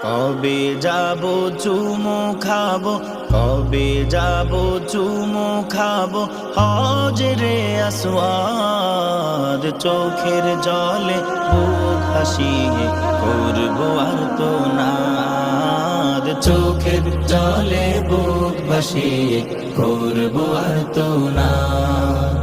কবে যাব চুমু খাবো, কবে যাব চুমু খাবো হজরে আসওয়াদ। চোখের জলে বুক ভাসিয়ে করবো আর্তনাদ, চোখের জলে বুক ভাসিয়ে করবো আর্তনাদ।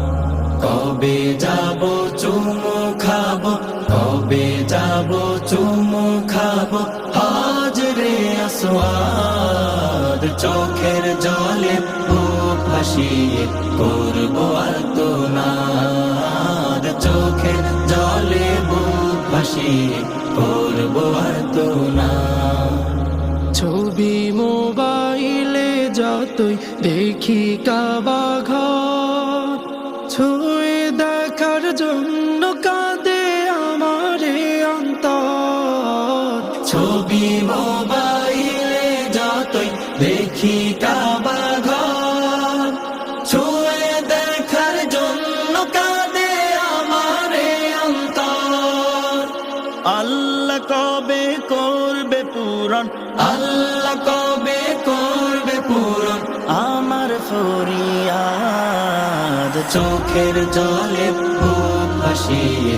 কবে যাব চুমু খাবো, কবে যাব চুমু খাবো হজরে আসওয়াদ। চোখের জলে বুক ভাসিয়ে করবো আর্তনাদ, চোখের জলে বুক ভাসিয়ে করবো আর্তনাদ। ছবি মোবাইলে যতই দেখি কাবা ঘর, ছুঁয়ে দেখার জন্য কাঁদে আমারে অন্তর। ছবি মোবাইলে যতই দেখি কাবা ঘর, ছুঁয়ে দেখার জন্য কাঁদে আমারে অন্তর। আল্লাহ কবে করবে পূরণ, আল্লাহ কবে করবে পূরণ আমার ফরিয়াদ। চোখের জলে বুক ভাসিয়ে